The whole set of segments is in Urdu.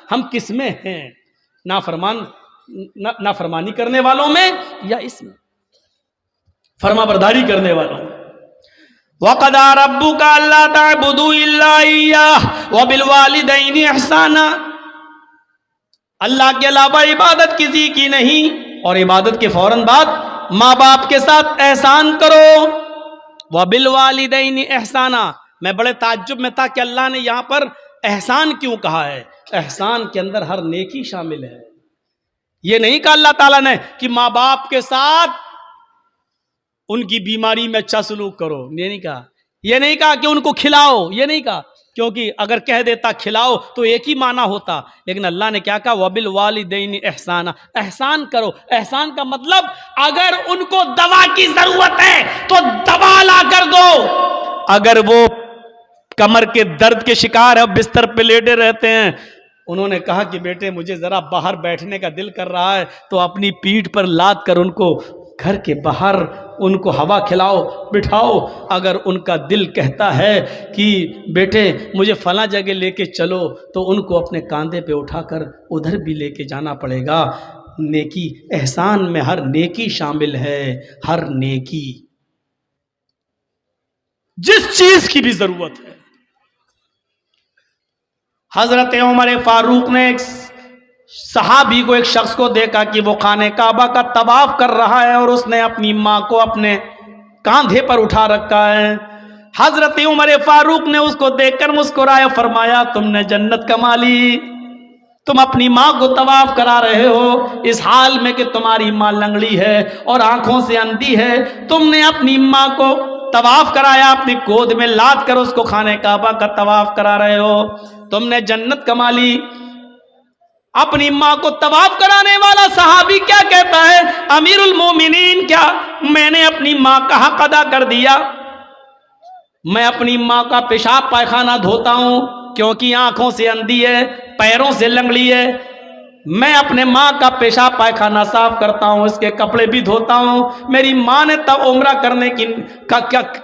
ہم کس میں ہیں؟ نافرمانی کرنے والوں میں یا اس میں فرما برداری کرنے والوں میں؟ وَقَضَىٰ رَبُّكَ أَلَّا تَعْبُدُوا إِلَّا إِيَّاهُ وَبِالْوَالِدَيْنِ إِحْسَانًا، اللہ کے علاوہ عبادت کسی کی نہیں، اور عبادت کے فوراً بعد ماں باپ کے ساتھ احسان کرو۔ وَبِالْوَالِدَيْنِ إِحْسَانًا، میں بڑے تعجب میں تھا کہ اللہ نے یہاں پر احسان کیوں کہا ہے؟ احسان کے اندر ہر نیکی شامل ہے۔ یہ نہیں کہا اللہ تعالیٰ نے کہ ماں باپ کے ساتھ ان کی بیماری میں اچھا سلوک کرو، یہ نہیں کہا۔ یہ نہیں کہا کہ ان کو کھلاؤ، یہ نہیں کہا، کیونکہ اگر کہہ دیتا کھلاؤ تو ایک ہی معنی ہوتا، لیکن اللہ نے کیا کہا؟ وَبِالْوَالِدَيْنِ إِحْسَانًا، احسان کرو۔ احسان کا مطلب اگر ان کو دوا کی ضرورت ہے تو دوا لا کر دو، اگر وہ کمر کے درد کے شکار ہے، بستر پہ لیٹے رہتے ہیں، انہوں نے کہا کہ بیٹے مجھے ذرا باہر بیٹھنے کا دل کر رہا ہے، تو اپنی پیٹھ پر لاد کر ان کو گھر کے باہر ان کو ہوا کھلاؤ، بٹھاؤ۔ اگر ان کا دل کہتا ہے کہ بیٹے مجھے فلاں جگہ لے کے چلو، تو ان کو اپنے کاندھے پہ اٹھا کر ادھر بھی لے کے جانا پڑے گا۔ نیکی، احسان میں ہر نیکی شامل ہے، ہر نیکی، جس چیز کی بھی ضرورت ہے۔ حضرت عمر فاروق نے ایک صحابی کو، ایک شخص کو دیکھا کہ وہ خانہ کعبہ کا طواف کر رہا ہے اور اس نے اپنی ماں کو اپنے کاندھے پر اٹھا رکھا ہے۔ حضرت عمر فاروق نے اس کو دیکھ کر مسکرایا، فرمایا تم نے جنت کما لی، تم اپنی ماں کو طواف کرا رہے ہو اس حال میں کہ تمہاری ماں لنگڑی ہے اور آنکھوں سے اندھی ہے، تم نے اپنی ماں کو طواف کرایا، اپنی گود میں لاد کر اس کو خانہ کعبہ کا طواف کرا رہے ہو، تم نے جنت کما لی۔ اپنی ماں کو طواف کرانے والا صحابی کیا کہتا ہے؟ امیر المومنین، کیا میں نے اپنی ماں کا حق ادا کر دیا؟ میں اپنی ماں کا پیشاب پائخانہ دھوتا ہوں کیونکہ آنکھوں سے اندھی ہے، پیروں سے لنگڑی ہے، میں اپنے ماں کا پیشاب پائخانہ صاف کرتا ہوں، اس کے کپڑے بھی دھوتا ہوں۔ میری ماں نے تب عمرہ کرنے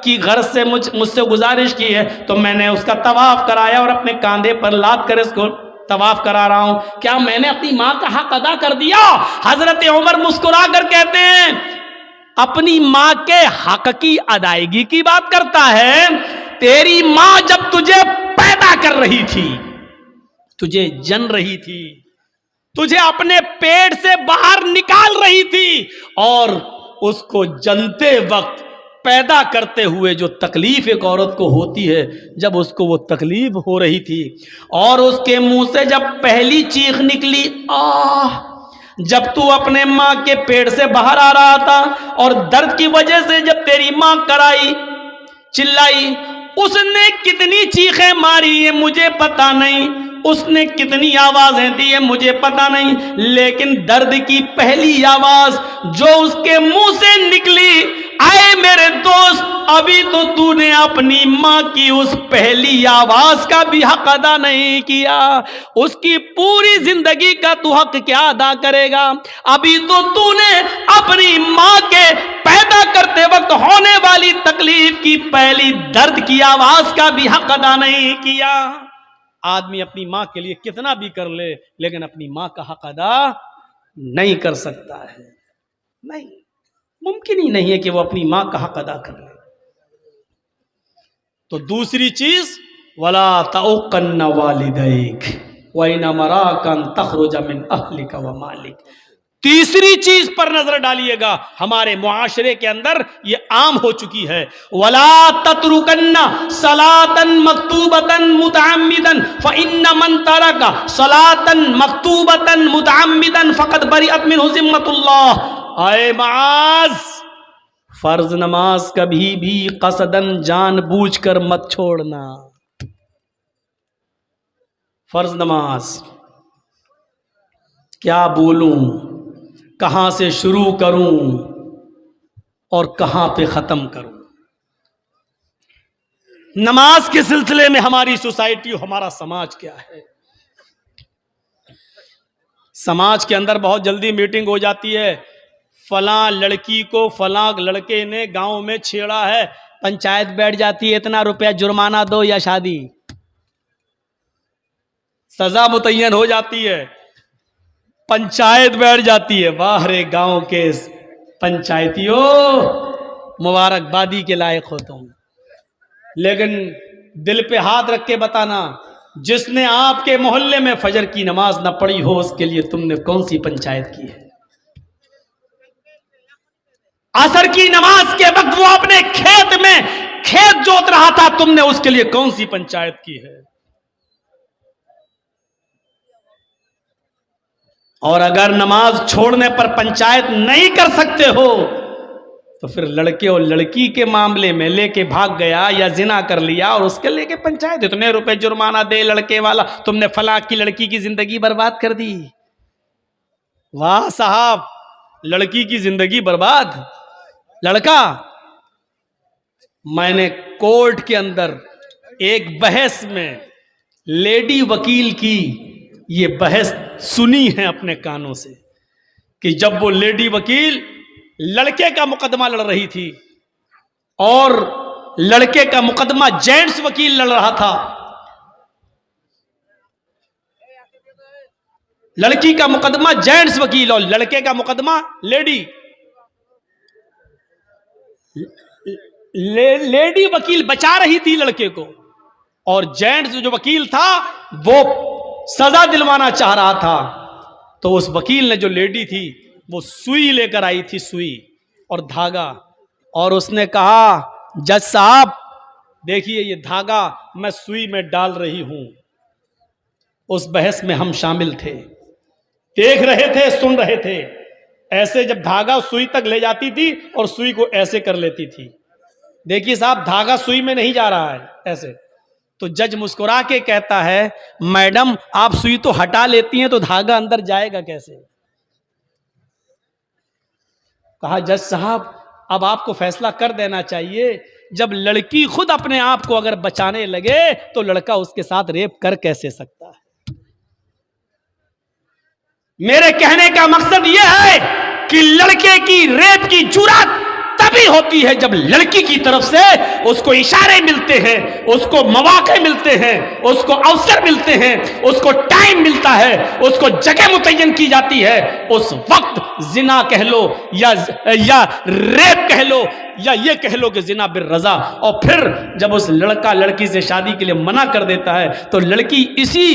کی غرض سے مجھ سے گزارش کی ہے تو میں نے اس کا طواف کرایا اور اپنے کاندھے پر لاد کر اس کو طواف کرا رہا ہوں۔ کیا میں نے اپنی ماں کا حق ادا کر دیا؟ حضرت عمر مسکرا کر کہتے ہیں اپنی ماں کے حق کی ادائیگی کی بات کرتا ہے؟ تیری ماں جب تجھے پیدا کر رہی تھی، تجھے جن رہی تھی، تجھے اپنے پیٹ سے باہر نکال رہی تھی، اور اس کو جنتے وقت پیدا کرتے ہوئے جو تکلیف ایک عورت کو ہوتی ہے، جب اس کو وہ تکلیف ہو رہی تھی اور اس کے منہ سے جب پہلی چیخ نکلی آہ، جب تو اپنے ماں کے پیٹ سے باہر آ رہا تھا اور درد کی وجہ سے جب تیری ماں کرائی، چلائی، اس نے کتنی چیخیں ماری ہے مجھے پتا نہیں، اس نے کتنی آوازیں دی ہے مجھے پتا نہیں، لیکن درد کی پہلی آواز جو اس کے منہ سے نکلی، اے میرے دوست ابھی تو نے اپنی ماں کی اس پہلی آواز کا بھی حق ادا نہیں کیا، اس کی پوری زندگی کا تو حق کیا ادا کرے گا؟ ابھی تو نے اپنی ماں کے پیدا کرتے وقت ہونے والی تکلیف کی پہلی درد کی آواز کا بھی حق ادا نہیں کیا۔ آدمی اپنی ماں کے لیے کتنا بھی کر لے لیکن اپنی ماں کا حق ادا نہیں کر سکتا ہے، نہیں، ممکن ہی نہیں ہے کہ وہ اپنی ماں کا حق ادا کر لے۔ تو دوسری چیز وَلَا تَعُقَّنَّ وَالِدَيْكَ وَإِنْ أَمَرَاكَ أَن تَخْرُجَ مِنْ أَهْلِكَ وَمَالِكَ۔ تیسری چیز پر نظر ڈالیے گا، ہمارے معاشرے کے اندر یہ عام ہو چکی ہے، وَلَا تَتْرُكَنَّ صَلَاةً مَكْتُوبَةً مُتَعَمِّدًا فَإِنَّ مَنْ تَرَكَ صَلَاةً مَكْتُوبَةً مُتَعَمِّدًا فَقَدْ بَرِئَتْ مِنْهُ ذِمَّةُ اللَّهِ۔ اے معاذ، فرض نماز کبھی بھی قصداً جان بوجھ کر مت چھوڑنا۔ فرض نماز کیا بولوں، کہاں سے شروع کروں اور کہاں پہ ختم کروں؟ نماز کے سلسلے میں ہماری سوسائٹی، ہمارا سماج کیا ہے؟ سماج کے اندر بہت جلدی میٹنگ ہو جاتی ہے، فلاں لڑکی کو فلاں لڑکے نے گاؤں میں چھیڑا ہے، پنچایت بیٹھ جاتی ہے اتنا روپیہ جرمانہ دو یا شادی۔ سزا متعین ہو جاتی ہے, پنچایت بیٹھ جاتی ہے. واہ رے گاؤں کے پنچایتیوں, مبارکبادی کے لائق ہو تم. لیکن دل پہ ہاتھ رکھ کے بتانا, جس نے آپ کے محلے میں فجر کی نماز نہ پڑھی ہو, اس کے لیے تم نے کون سی پنچایت کی ہے؟ عصر کی نماز کے وقت وہ اپنے کھیت میں کھیت جوت رہا تھا, تم نے اس کے لیے کون سی پنچایت کی ہے؟ اور اگر نماز چھوڑنے پر پنچایت نہیں کر سکتے ہو تو پھر لڑکے اور لڑکی کے معاملے میں لے کے بھاگ گیا یا زنا کر لیا اور اس کے لے کے پنچایت, اتنے روپے جرمانہ دے لڑکے والا, تم نے فلاں کی لڑکی کی زندگی برباد کر دی. واہ صاحب, لڑکی کی زندگی برباد. لڑکا, میں نے کورٹ کے اندر ایک بحث میں لیڈی وکیل کی یہ بحث سنی ہے اپنے کانوں سے, کہ جب وہ لیڈی وکیل لڑکے کا مقدمہ لڑ رہی تھی اور لڑکے کا مقدمہ جینٹس وکیل لڑ رہا تھا, لڑکی کا مقدمہ جینٹس وکیل اور لڑکے کا مقدمہ لیڈی وکیل بچا رہی تھی لڑکے کو, اور جینٹس جو وکیل تھا وہ سزا دلوانا چاہ رہا تھا. تو اس وکیل نے جو لیڈی تھی وہ سوئی لے کر آئی تھی, سوئی اور دھاگا, اور اس نے کہا جج صاحب دیکھیے یہ دھاگا میں سوئی میں ڈال رہی ہوں. اس بحث میں ہم شامل تھے, دیکھ رہے تھے, سن رہے تھے. ایسے جب دھاگا سوئی تک لے جاتی تھی اور سوئی کو ایسے کر لیتی تھی, دیکھیے صاحب دھاگا سوئی میں نہیں جا رہا ہے ایسے. تو جج مسکرا کے کہتا ہے میڈم آپ سوئی تو ہٹا لیتی ہیں تو دھاگا اندر جائے گا کیسے؟ کہا جج صاحب اب آپ کو فیصلہ کر دینا چاہیے, جب لڑکی خود اپنے آپ کو اگر بچانے لگے تو لڑکا اس کے ساتھ ریپ کر کیسے سکتا ہے؟ میرے کہنے کا مقصد یہ ہے کہ لڑکے کی ریپ کی جرات تبھی ہوتی ہے جب لڑکی کی طرف سے اس کو اشارے ملتے ہیں, اس کو مواقع ملتے ہیں, اس کو اوسر ملتے ہیں, اس کو ٹائم ملتا ہے, اس کو جگہ متعین کی جاتی ہے. اس وقت زنا کہہ لو یا ریپ کہہ لو یا یہ کہہ لو کہ زنا بالرضا. اور پھر جب اس لڑکا لڑکی سے شادی کے لیے منع کر دیتا ہے تو لڑکی اسی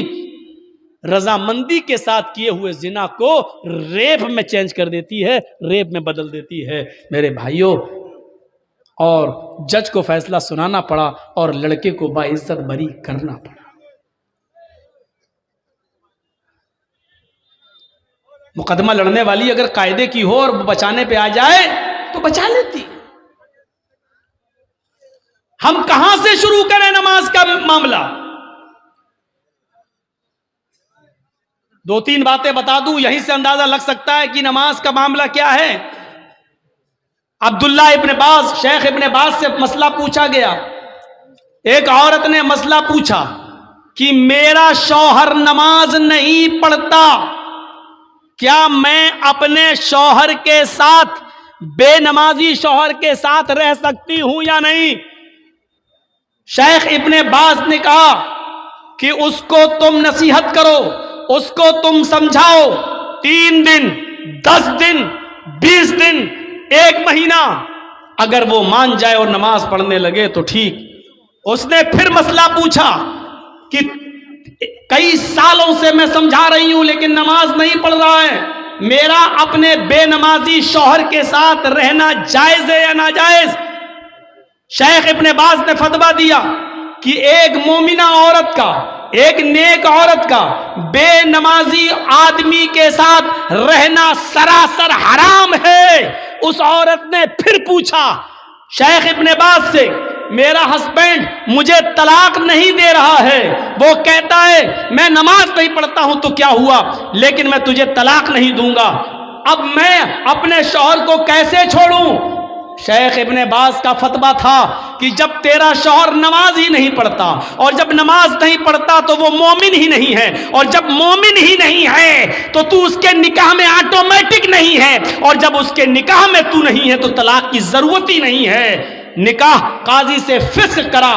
رضامندی کے ساتھ کیے ہوئے زنا کو ریپ میں چینج کر دیتی ہے, ریپ میں بدل دیتی ہے. میرے بھائیوں, اور جج کو فیصلہ سنانا پڑا اور لڑکے کو باعزت بری کرنا پڑا. مقدمہ لڑنے والی اگر قاعدے کی ہو اور بچانے پہ آ جائے تو بچا لیتی. ہم کہاں سے شروع کریں نماز کا معاملہ؟ دو تین باتیں بتا دوں, یہیں سے اندازہ لگ سکتا ہے کہ نماز کا معاملہ کیا ہے. عبداللہ ابن باز, شیخ ابن باز سے مسئلہ پوچھا گیا. ایک عورت نے مسئلہ پوچھا کہ میرا شوہر نماز نہیں پڑھتا, کیا میں اپنے شوہر کے ساتھ بے نمازی شوہر کے ساتھ رہ سکتی ہوں یا نہیں؟ شیخ ابن باز نے کہا کہ اس کو تم نصیحت کرو, اس کو تم سمجھاؤ, 3 دن 10 دن 20 دن 1 مہینہ, اگر وہ مان جائے اور نماز پڑھنے لگے تو ٹھیک. اس نے پھر مسئلہ پوچھا کہ کئی سالوں سے میں سمجھا رہی ہوں لیکن نماز نہیں پڑھ رہا ہے, میرا اپنے بے نمازی شوہر کے ساتھ رہنا جائز ہے یا ناجائز؟ شیخ ابن باز نے فتویٰ دیا کہ ایک مومنہ عورت کا, ایک نیک عورت کا بے نمازی آدمی کے ساتھ رہنا سراسر حرام ہے. اس عورت نے پھر پوچھا شیخ ابن باز سے, میرا ہسبینڈ مجھے طلاق نہیں دے رہا ہے, وہ کہتا ہے میں نماز نہیں پڑھتا ہوں تو کیا ہوا, لیکن میں تجھے طلاق نہیں دوں گا, اب میں اپنے شوہر کو کیسے چھوڑوں؟ شیخ ابن باز کا فتویٰ تھا کہ جب تیرا شوہر نماز ہی نہیں پڑھتا, اور جب نماز نہیں پڑھتا تو وہ مومن ہی نہیں ہے, اور جب مومن ہی نہیں ہے تو اس کے نکاح میں آٹومیٹک نہیں ہے, اور جب اس کے نکاح میں تو نہیں ہے تو طلاق کی ضرورت ہی نہیں ہے. نکاح قاضی سے فسخ کرا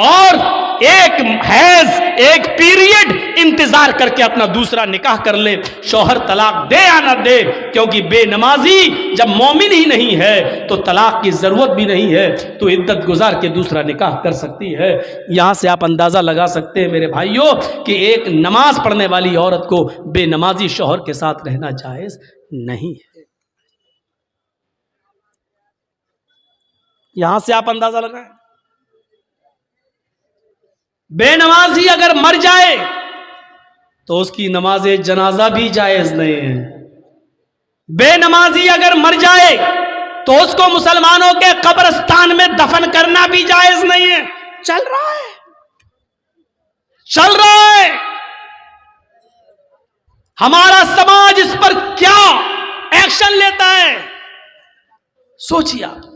اور ایک حیض ایک پیریڈ انتظار کر کے اپنا دوسرا نکاح کر لے، شوہر طلاق دے یا نہ دے، کیونکہ بے نمازی جب مومن ہی نہیں ہے تو طلاق کی ضرورت بھی نہیں ہے، تو عدت گزار کے دوسرا نکاح کر سکتی ہے۔ یہاں سے آپ اندازہ لگا سکتے ہیں میرے بھائیوں کہ ایک نماز پڑھنے والی عورت کو بے نمازی شوہر کے ساتھ رہنا جائز نہیں ہے۔ یہاں سے آپ اندازہ لگائیں، بے نمازی اگر مر جائے تو اس کی نماز جنازہ بھی جائز نہیں ہے۔ بے نمازی اگر مر جائے تو اس کو مسلمانوں کے قبرستان میں دفن کرنا بھی جائز نہیں ہے۔ چل رہا ہے ہمارا سماج اس پر کیا ایکشن لیتا ہے، سوچیے آپ۔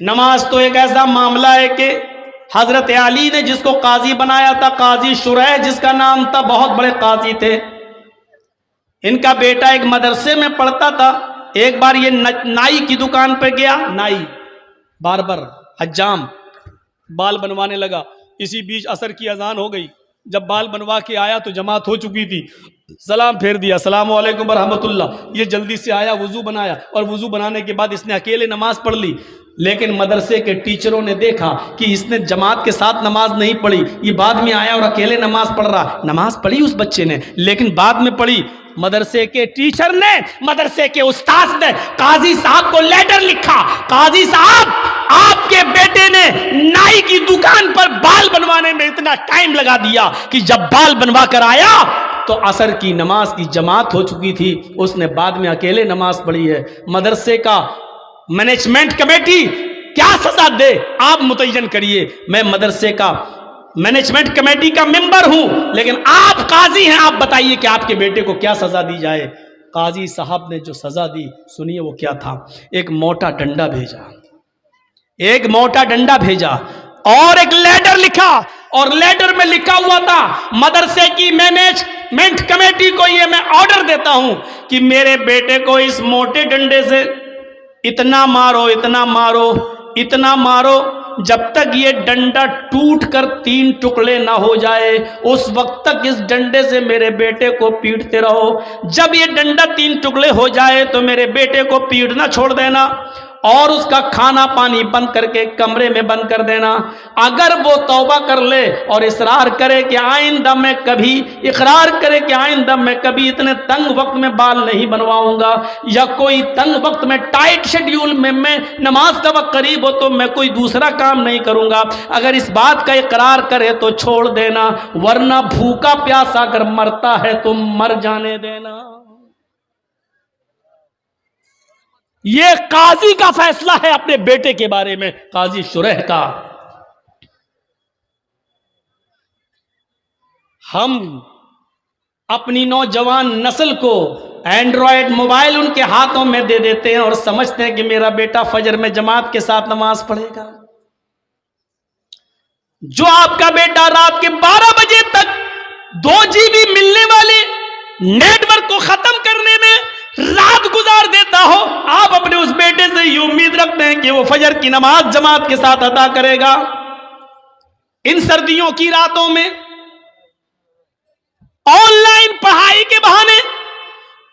نماز تو ایک ایسا معاملہ ہے کہ حضرت علی نے جس کو قاضی بنایا تھا، قاضی شریح جس کا نام تھا، بہت بڑے قاضی تھے، ان کا بیٹا ایک مدرسے میں پڑھتا تھا۔ ایک بار یہ نائی کی دکان پہ گیا، نائی باربر حجام بال بنوانے لگا، اسی بیچ عصر کی اذان ہو گئی۔ جب بال بنوا کے آیا تو جماعت ہو چکی تھی، سلام پھیر دیا، السلام علیکم ورحمۃ اللہ۔ یہ جلدی سے آیا، وضو بنایا، اور وضو بنانے کے بعد اس نے اکیلے نماز پڑھ لی۔ لیکن مدرسے کے ٹیچروں نے دیکھا کہ اس نے جماعت کے ساتھ نماز نہیں پڑھی، یہ بعد میں آیا اور اکیلے نماز پڑھ رہا۔ نماز پڑھی اس بچے نے لیکن بعد میں پڑھی۔ مدرسے کے ٹیچر نے، مدرسے کے استاذ نے قاضی صاحب کو لیٹر لکھا، قاضی صاحب آپ کے بیٹے نے نائی کی دکان پر بال بنوانے میں اتنا ٹائم لگا دیا کہ جب بال بنوا کر آیا تو عصر کی نماز کی جماعت ہو چکی تھی، اس نے بعد میں اکیلے نماز پڑھی ہے۔ مدرسے کا مینجمنٹ کمیٹی کیا سزا دے آپ متعین کریے۔ میں مدرسے کا مینجمنٹ کمیٹی کا ممبر ہوں، لیکن آپ قاضی ہیں، آپ بتائیے کہ آپ کے بیٹے کو کیا سزا دی جائے۔ قاضی صاحب نے جو سزا دی سنیے وہ کیا تھا۔ ایک موٹا ڈنڈا بھیجا اور ایک لیٹر لکھا، اور لیٹر میں لکھا ہوا تھا مدرسے کی مینجمنٹ کمیٹی کو یہ میں آرڈر دیتا ہوں کہ میرے بیٹے کو اس موٹے ڈنڈے سے اتنا مارو جب تک یہ ڈنڈا ٹوٹ کر 3 ٹکڑے نہ ہو جائے، اس وقت تک اس ڈنڈے سے میرے بیٹے کو پیٹتے رہو۔ جب یہ ڈنڈا 3 ٹکڑے ہو جائے تو میرے بیٹے کو پیٹنا چھوڑ دینا اور اس کا کھانا پانی بند کر کے کمرے میں بند کر دینا۔ اگر وہ توبہ کر لے اور اقرار کرے کہ آئندہ میں کبھی اتنے تنگ وقت میں بال نہیں بنواؤں گا، یا کوئی تنگ وقت میں ٹائٹ شیڈیول میں نماز کا وقت قریب ہو تو میں کوئی دوسرا کام نہیں کروں گا، اگر اس بات کا اقرار کرے تو چھوڑ دینا، ورنہ بھوکا پیاسا اگر مرتا ہے تو مر جانے دینا۔ یہ قاضی کا فیصلہ ہے اپنے بیٹے کے بارے میں، قاضی شریح کا۔ ہم اپنی نوجوان نسل کو اینڈرائیڈ موبائل ان کے ہاتھوں میں دے دیتے ہیں اور سمجھتے ہیں کہ میرا بیٹا فجر میں جماعت کے ساتھ نماز پڑھے گا۔ جو آپ کا بیٹا رات کے 12 بجے تک 2 GB ملنے والے نیٹ ورک کو ختم کرنے میں رات گزار دیتا ہو، آپ اپنے اس بیٹے سے یہ امید رکھتے ہیں کہ وہ فجر کی نماز جماعت کے ساتھ ادا کرے گا۔ ان سردیوں کی راتوں میں آن لائن پڑھائی کے بہانے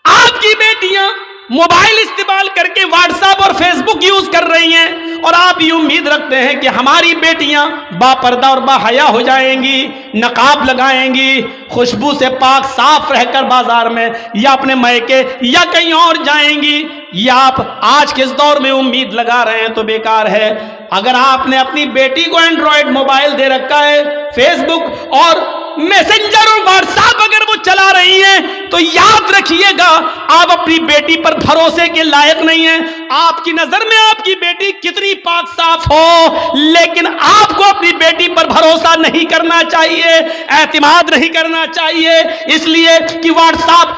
آپ کی بیٹیاں موبائل استعمال کر کے واٹس ایپ اور فیس بک یوز کر رہی ہیں، اور آپ یہ امید رکھتے ہیں کہ ہماری بیٹیاں با پردہ اور با حیا ہو جائیں گی، نقاب لگائیں گی، خوشبو سے پاک صاف رہ کر بازار میں یا اپنے میکے یا کہیں اور جائیں گی۔ یہ آپ آج کے اس دور میں امید لگا رہے ہیں تو بیکار ہے۔ اگر آپ نے اپنی بیٹی کو اینڈرائیڈ موبائل دے رکھا ہے، فیس بک اور میسنجر اور واٹس ایپ اگر وہ چلا رہی ہیں تو یاد رکھیے گا آپ اپنی بیٹی پر بھروسے کے لائق نہیں ہیں۔ آپ کی نظر میں آپ کی بیٹی کتنی پاک صاف ہو، لیکن آپ کو اپنی بیٹی پر بھروسہ نہیں کرنا چاہیے، اعتماد نہیں کرنا چاہیے، اس لیے کہ واٹس ایپ